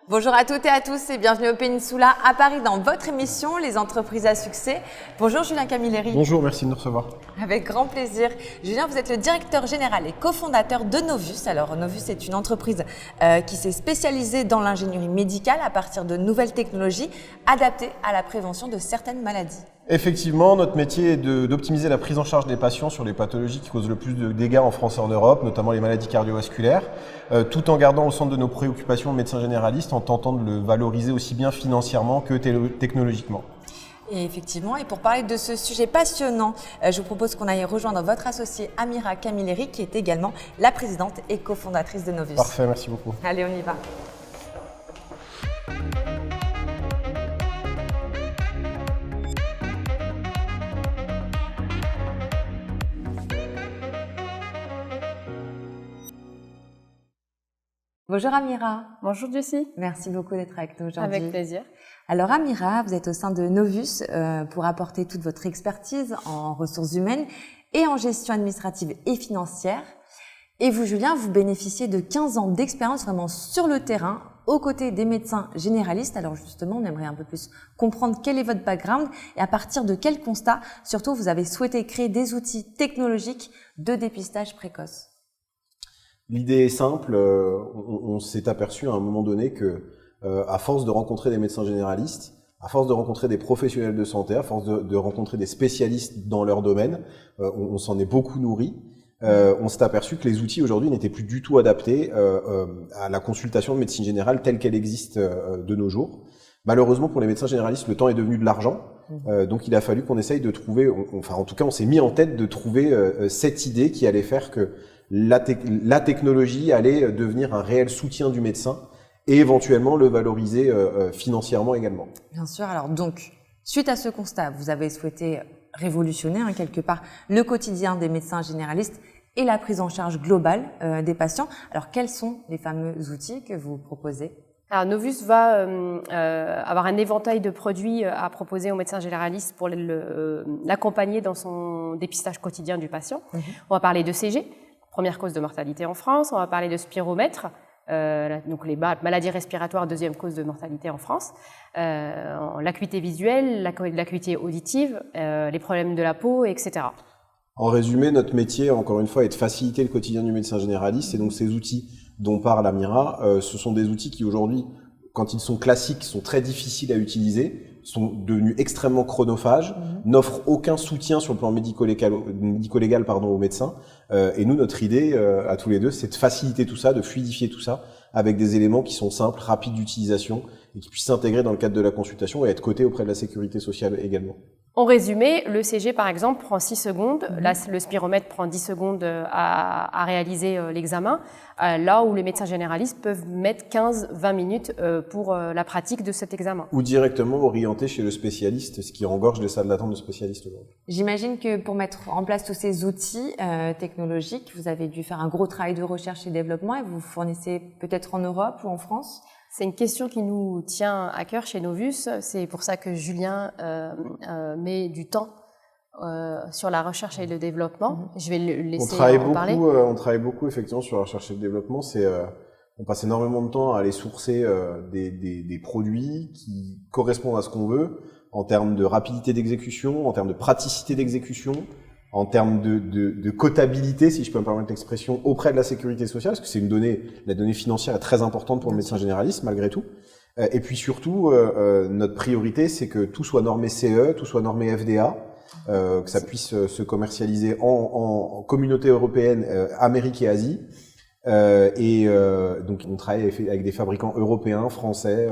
Bonjour à toutes et à tous et bienvenue au Peninsula à Paris dans votre émission Les entreprises à succès. Bonjour Julien Camilleri. Bonjour, merci de nous recevoir. Avec grand plaisir. Julien, vous êtes le directeur général et cofondateur de Novus. Alors Novus est une entreprise qui s'est spécialisée dans l'ingénierie médicale à partir de nouvelles technologies adaptées à la prévention de certaines maladies. Effectivement, notre métier est d'optimiser la prise en charge des patients sur les pathologies qui causent le plus de dégâts en France et en Europe, notamment les maladies cardiovasculaires, tout en gardant au centre de nos préoccupations le médecin généraliste en tentant de le valoriser aussi bien financièrement que technologiquement. Et effectivement, et pour parler de ce sujet passionnant, je vous propose qu'on aille rejoindre votre associée Amira Camilleri, qui est également la présidente et cofondatrice de Novus. Parfait, merci beaucoup. Allez, on y va. Bonjour Amira. Bonjour Jessie. Merci beaucoup d'être avec nous aujourd'hui. Avec plaisir. Alors Amira, vous êtes au sein de Novus pour apporter toute votre expertise en ressources humaines et en gestion administrative et financière. Et vous Julien, vous bénéficiez de 15 ans d'expérience vraiment sur le terrain aux côtés des médecins généralistes. Alors justement, on aimerait un peu plus comprendre quel est votre background et à partir de quel constat, surtout, vous avez souhaité créer des outils technologiques de dépistage précoce. L'idée est simple, on s'est aperçu à un moment donné que, à force de rencontrer des médecins généralistes, à force de rencontrer des professionnels de santé, à force de rencontrer des spécialistes dans leur domaine, on s'en est beaucoup nourri. On s'est aperçu que les outils aujourd'hui n'étaient plus du tout adaptés à la consultation de médecine générale telle qu'elle existe de nos jours. Malheureusement pour les médecins généralistes, le temps est devenu de l'argent, donc il a fallu qu'on essaye de trouver, enfin en tout cas on s'est mis en tête de trouver cette idée qui allait faire que la technologie allait devenir un réel soutien du médecin et éventuellement le valoriser financièrement également. Bien sûr, alors donc, suite à ce constat, vous avez souhaité révolutionner quelque part le quotidien des médecins généralistes et la prise en charge globale des patients. Alors quels sont les fameux outils que vous proposez ? Alors Novus va avoir un éventail de produits à proposer aux médecins généralistes pour l'accompagner dans son dépistage quotidien du patient. On va parler de CG, première cause de mortalité en France. On va parler de spiromètre, donc les maladies respiratoires, deuxième cause de mortalité en France. L'acuité visuelle, l'acuité auditive, les problèmes de la peau, etc. En résumé, notre métier, encore une fois, est de faciliter le quotidien du médecin généraliste. Et donc ces outils dont parle Amira, ce sont des outils qui aujourd'hui, quand ils sont classiques, sont très difficiles à utiliser, sont devenus extrêmement chronophages, n'offrent aucun soutien sur le plan médico-légal aux médecins. Et nous, notre idée à tous les deux, c'est de faciliter tout ça, de fluidifier tout ça avec des éléments qui sont simples, rapides d'utilisation et qui puissent s'intégrer dans le cadre de la consultation et être cotés auprès de la sécurité sociale également. En résumé, le CG par exemple prend 6 secondes, là, le spiromètre prend 10 secondes à réaliser l'examen, là où les médecins généralistes peuvent mettre 15-20 minutes pour la pratique de cet examen. Ou directement orienter chez le spécialiste, ce qui engorge les salles d'attente de spécialistes aujourd'hui. J'imagine que pour mettre en place tous ces outils technologiques, vous avez dû faire un gros travail de recherche et développement et vous fournissez peut-être en Europe ou en France ? C'est une question qui nous tient à cœur chez Novus. C'est pour ça que Julien met du temps sur la recherche et le développement. Je vais le laisser en parler. On travaille beaucoup effectivement sur la recherche et le développement. On passe énormément de temps à aller sourcer des produits qui correspondent à ce qu'on veut en termes de rapidité d'exécution, en termes de praticité d'exécution, en termes de cotabilité, si je peux me permettre l'expression, auprès de la sécurité sociale, parce que c'est la donnée financière est très importante pour le médecin généraliste, malgré tout. Et puis surtout, notre priorité, c'est que tout soit normé CE, tout soit normé FDA, que ça puisse se commercialiser en communauté européenne, Amérique et Asie. Donc on travaille avec des fabricants européens, français,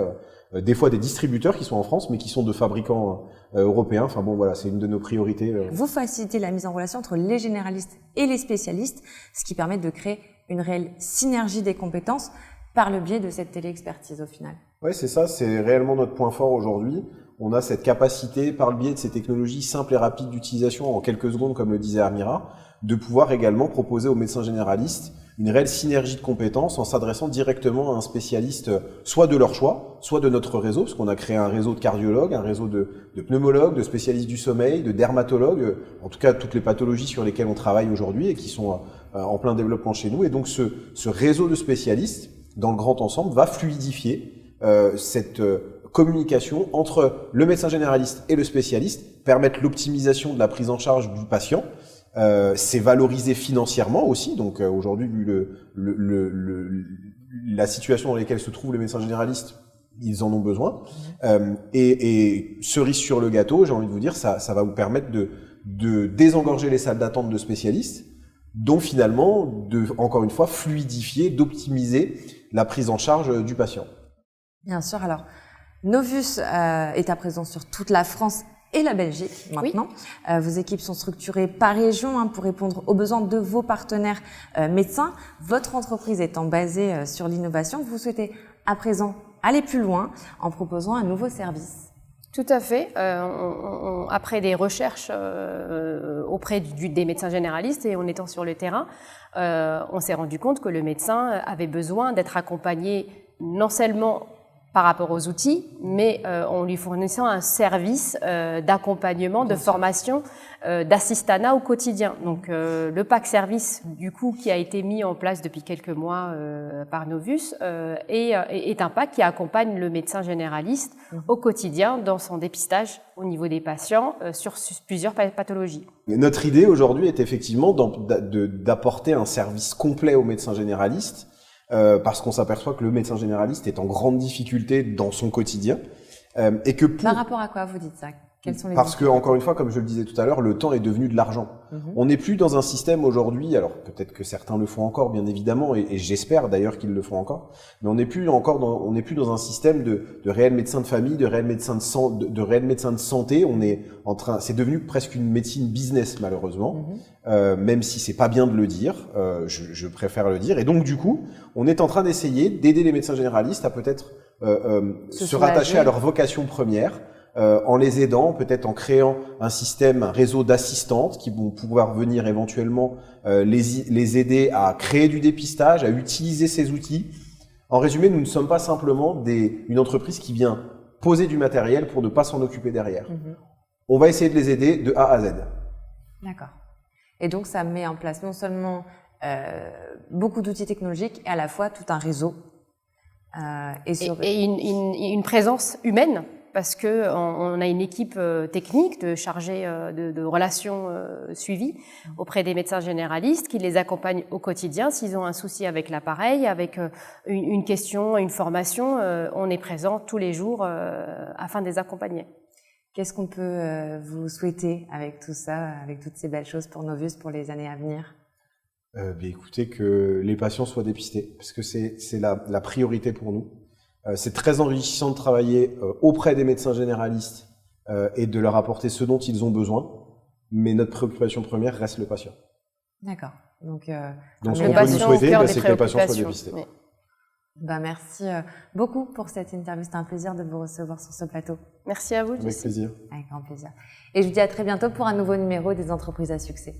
des fois des distributeurs qui sont en France, mais qui sont de fabricants européens. Enfin bon, voilà, c'est une de nos priorités. Vous facilitez la mise en relation entre les généralistes et les spécialistes, ce qui permet de créer une réelle synergie des compétences par le biais de cette téléexpertise au final. Oui, c'est ça, c'est réellement notre point fort aujourd'hui. On a cette capacité, par le biais de ces technologies simples et rapides d'utilisation en quelques secondes, comme le disait Amira, de pouvoir également proposer aux médecins généralistes une réelle synergie de compétences en s'adressant directement à un spécialiste, soit de leur choix, soit de notre réseau, parce qu'on a créé un réseau de cardiologues, un réseau de pneumologues, de spécialistes du sommeil, de dermatologues, en tout cas toutes les pathologies sur lesquelles on travaille aujourd'hui et qui sont en plein développement chez nous. Et donc ce réseau de spécialistes, dans le grand ensemble, va fluidifier cette communication entre le médecin généraliste et le spécialiste, permettre l'optimisation de la prise en charge du patient. C'est valorisé financièrement aussi. Donc aujourd'hui, la situation dans laquelle se trouvent les médecins généralistes, ils en ont besoin. Et cerise sur le gâteau, j'ai envie de vous dire, ça va vous permettre de désengorger les salles d'attente de spécialistes, donc finalement, encore une fois, fluidifier, d'optimiser la prise en charge du patient. Bien sûr. Alors, Novus est à présent sur toute la France et la Belgique maintenant. Oui. Vos équipes sont structurées par région pour répondre aux besoins de vos partenaires médecins. Votre entreprise étant basée sur l'innovation, vous souhaitez à présent aller plus loin en proposant un nouveau service. Tout à fait. Après des recherches auprès des médecins généralistes et en étant sur le terrain, on s'est rendu compte que le médecin avait besoin d'être accompagné non seulement par rapport aux outils, mais en lui fournissant un service d'accompagnement, de formation, d'assistanat au quotidien. Donc le pack service, du coup, qui a été mis en place depuis quelques mois par Novus, est un pack qui accompagne le médecin généraliste au quotidien dans son dépistage au niveau des patients sur plusieurs pathologies. Notre idée aujourd'hui est effectivement d'apporter un service complet au médecin généraliste, parce qu'on s'aperçoit que le médecin généraliste est en grande difficulté dans son quotidien. Et que par rapport à quoi vous dites ça? Quels sont les Parce que, encore une fois, comme je le disais tout à l'heure, le temps est devenu de l'argent. On n'est plus dans un système aujourd'hui, alors peut-être que certains le font encore, bien évidemment, et j'espère d'ailleurs qu'ils le font encore, mais on n'est plus dans un système de réels médecins de famille, de réels médecins de santé. C'est devenu presque une médecine business, malheureusement, même si c'est pas bien de le dire, je préfère le dire. Et donc, du coup, on est en train d'essayer d'aider les médecins généralistes à peut-être se rattacher à leur vocation première, en les aidant, peut-être en créant un système, un réseau d'assistantes qui vont pouvoir venir éventuellement les aider à créer du dépistage, à utiliser ces outils. En résumé, nous ne sommes pas simplement une entreprise qui vient poser du matériel pour ne pas s'en occuper derrière. On va essayer de les aider de A à Z. D'accord. Et donc, ça met en place non seulement beaucoup d'outils technologiques et à la fois tout un réseau. Et une présence humaine. Parce que on a une équipe technique de chargés de relations suivies auprès des médecins généralistes qui les accompagnent au quotidien. S'ils ont un souci avec l'appareil, avec une question, une formation, on est présent tous les jours afin de les accompagner. Qu'est-ce qu'on peut vous souhaiter avec tout ça, avec toutes ces belles choses pour Novus pour les années à venir? Écoutez, que les patients soient dépistés, parce que c'est la priorité pour nous. C'est très enrichissant de travailler auprès des médecins généralistes et de leur apporter ce dont ils ont besoin, mais notre préoccupation première reste le patient. D'accord. Donc ce qu'on peut nous souhaiter, c'est que les patients soient dépistés. Oui. Merci beaucoup pour cette interview. C'était un plaisir de vous recevoir sur ce plateau. Merci à vous. Avec plaisir. Avec grand plaisir. Et je vous dis à très bientôt pour un nouveau numéro des Entreprises à succès.